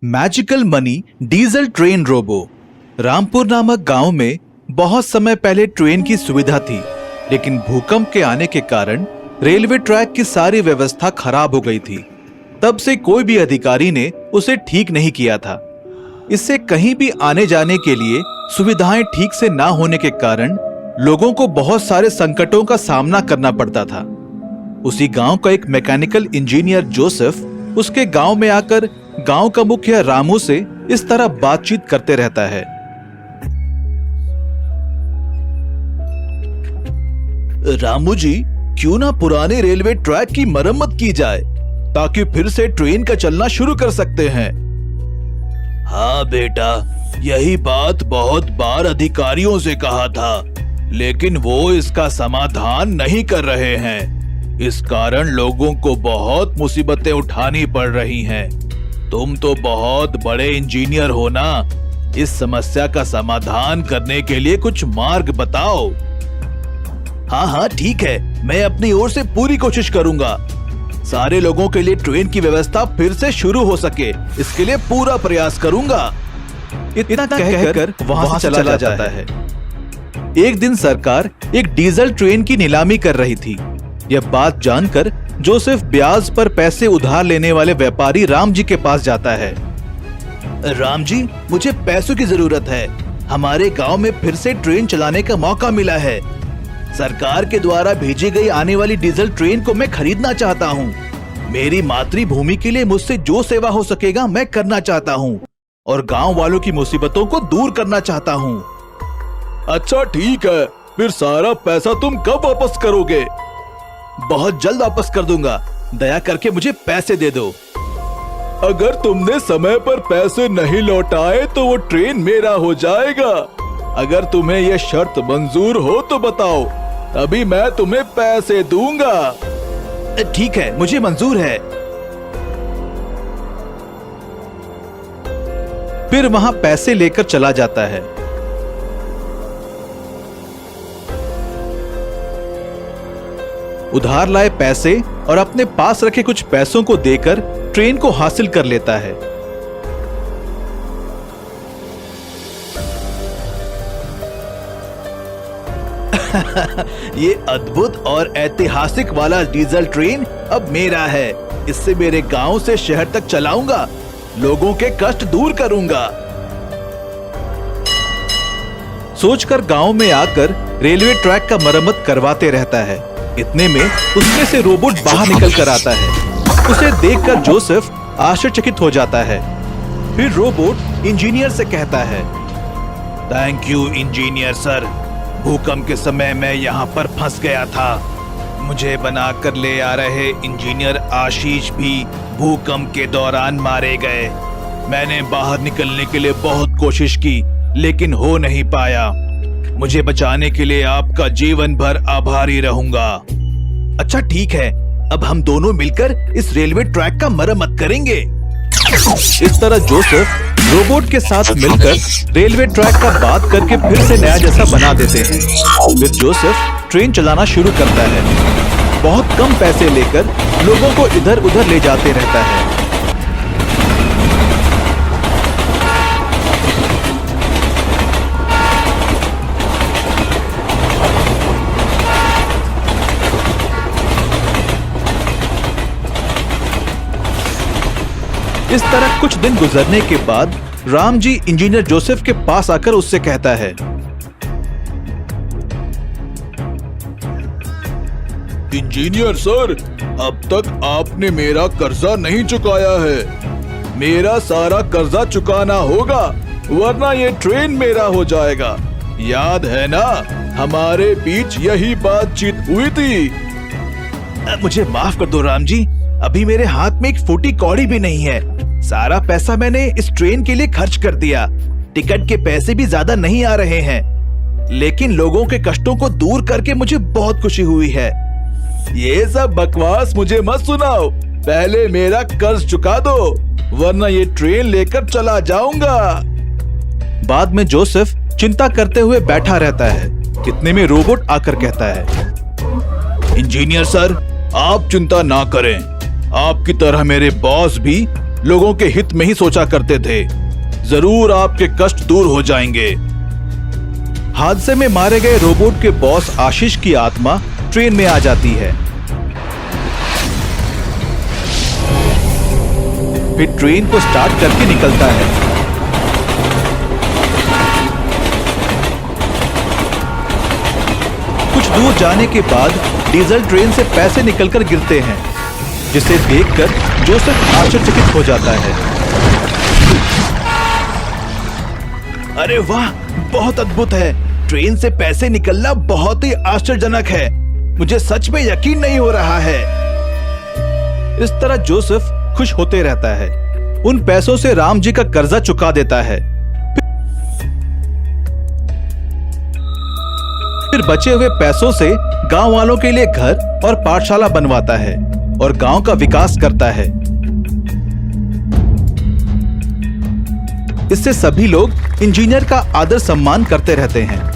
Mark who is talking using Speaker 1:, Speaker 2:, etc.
Speaker 1: Magical money diesel train robo. Rampur नामक गांव में बहुत समय पहले ट्रेन की सुविधा थी, लेकिन भूकंप के आने के कारण रेलवे ट्रैक की सारी व्यवस्था खराब हो गई थी। तब से कोई भी अधिकारी ने उसे ठीक नहीं किया था। इससे कहीं भी आने जाने के लिए सुविधाएं ठीक से ना होने के कारण लोगों को बहुत सारे संकटों का सामना करना पड़ता था। उसी गांव का एक मैकेनिकल इंजीनियर जोसेफ उसके गांव में आकर गांव का मुखिया रामू से इस तरह बातचीत करते रहता है। रामू जी, क्यों ना पुराने रेलवे ट्रैक की मरम्मत की जाए ताकि फिर से ट्रेन का चलना शुरू कर सकते हैं। हाँ बेटा, यही बात बहुत बार अधिकारियों से कहा था, लेकिन वो इसका समाधान नहीं कर रहे हैं। इस कारण लोगों को बहुत मुसीबतें उठानी पड़ रही हैं। तुम तो बहुत बड़े इंजीनियर हो ना, इस समस्या का समाधान करने के लिए कुछ मार्ग बताओ। हाँ ठीक है, मैं अपनी ओर से पूरी कोशिश करूंगा। सारे लोगों के लिए ट्रेन की व्यवस्था फिर से शुरू हो सके, इसके लिए पूरा प्रयास करूंगा। इतना कहकर वहां से चला जाता है। एक दिन सरकार एक डीजल ट्रेन की नीलामी कर रही थी। यह बात जानकर जोसेफ ब्याज पर पैसे उधार लेने वाले व्यापारी राम जी के पास जाता है। राम जी, मुझे पैसों की जरूरत है। हमारे गांव में फिर से ट्रेन चलाने का मौका मिला है। सरकार के द्वारा भेजी गई आने वाली डीजल ट्रेन को मैं खरीदना चाहता हूँ। मेरी मातृभूमि के लिए मुझसे जो सेवा हो सकेगा मैं करना चाहता हूँ और गांव वालों की मुसीबतों को दूर करना चाहता हूँ। अच्छा ठीक है, फिर सारा पैसा तुम कब वापस करोगे? बहुत जल्द वापस कर दूंगा। दया करके मुझे पैसे दे दो। अगर तुमने समय पर पैसे नहीं लौटाए तो वो ट्रेन मेरा हो जाएगा। अगर तुम्हें ये शर्त मंजूर हो तो बताओ, तभी मैं तुम्हें पैसे दूंगा। ठीक है, मुझे मंजूर है। फिर वहां पैसे लेकर चला जाता है। उधार लाए पैसे और अपने पास रखे कुछ पैसों को देकर ट्रेन को हासिल कर लेता है। ये अद्भुत और ऐतिहासिक वाला डीजल ट्रेन अब मेरा है। इससे मेरे गांव से शहर तक चलाऊंगा, लोगों के कष्ट दूर करूंगा। सोचकर गांव में आकर रेलवे ट्रैक का मरम्मत करवाते रहता है। इतने में उसमें से रोबोट बाहर निकल कर आता है। उसे देखकर जोसेफ आश्चर्यचकित हो जाता है। फिर रोबोट इंजीनियर से कहता है, थैंक यू इंजीनियर सर। भूकंप के समय मैं यहाँ पर फंस गया था। मुझे बनाकर ले आ रहे इंजीनियर आशीष भी भूकंप के दौरान मारे गए। मैंने बाहर निकलने के लिए बहुत कोशिश की, लेकिन हो नहीं पाया। मुझे बचाने के लिए आपका जीवन भर आभारी रहूंगा। अच्छा ठीक है, अब हम दोनों मिलकर इस रेलवे ट्रैक का मरम्मत करेंगे। इस तरह जोसेफ रोबोट के साथ मिलकर रेलवे ट्रैक का बात करके फिर से नया जैसा बना देते हैं। फिर जोसेफ ट्रेन चलाना शुरू करता है। बहुत कम पैसे लेकर लोगों को इधर उधर ले जाते रहता है। इस तरह कुछ दिन गुजरने के बाद राम जी इंजीनियर जोसेफ के पास आकर उससे कहता है, इंजीनियर सर, अब तक आपने मेरा कर्जा नहीं चुकाया है। मेरा सारा कर्जा चुकाना होगा, वरना ये ट्रेन मेरा हो जाएगा। याद है ना, हमारे बीच यही बातचीत हुई थी। मुझे माफ कर दो राम जी, अभी मेरे हाथ में एक फूटी कौड़ी भी नहीं है। सारा पैसा मैंने इस ट्रेन के लिए खर्च कर दिया। टिकट के पैसे भी ज्यादा नहीं आ रहे हैं, लेकिन लोगों के कष्टों को दूर करके मुझे बहुत खुशी हुई है। ये सब बकवास मुझे मत सुनाओ, पहले मेरा कर्ज चुका दो, वरना ये ट्रेन लेकर चला जाऊंगा। बाद में जोसेफ चिंता करते हुए बैठा रहता है। इतने में रोबोट आकर कहता है, इंजीनियर सर, आप चिंता ना करें। आपकी तरह मेरे बॉस भी लोगों के हित में ही सोचा करते थे। जरूर आपके कष्ट दूर हो जाएंगे। हादसे में मारे गए रोबोट के बॉस आशीष की आत्मा ट्रेन में आ जाती है। फिर ट्रेन को स्टार्ट करके निकलता है। कुछ दूर जाने के बाद डीजल ट्रेन से पैसे निकलकर गिरते हैं, जिसे देखकर जोसेफ आश्चर्यचकित हो जाता है। अरे वाह, बहुत अद्भुत है। ट्रेन से पैसे निकलना बहुत ही आश्चर्यजनक है। मुझे सच में यकीन नहीं हो रहा है। इस तरह जोसेफ खुश होते रहता है। उन पैसों से राम जी का कर्जा चुका देता है। फिर बचे हुए पैसों से गांव वालों के लिए घर और पाठशाला बनवाता है और गांव का विकास करता है। इससे सभी लोग इंजीनियर का आदर सम्मान करते रहते हैं।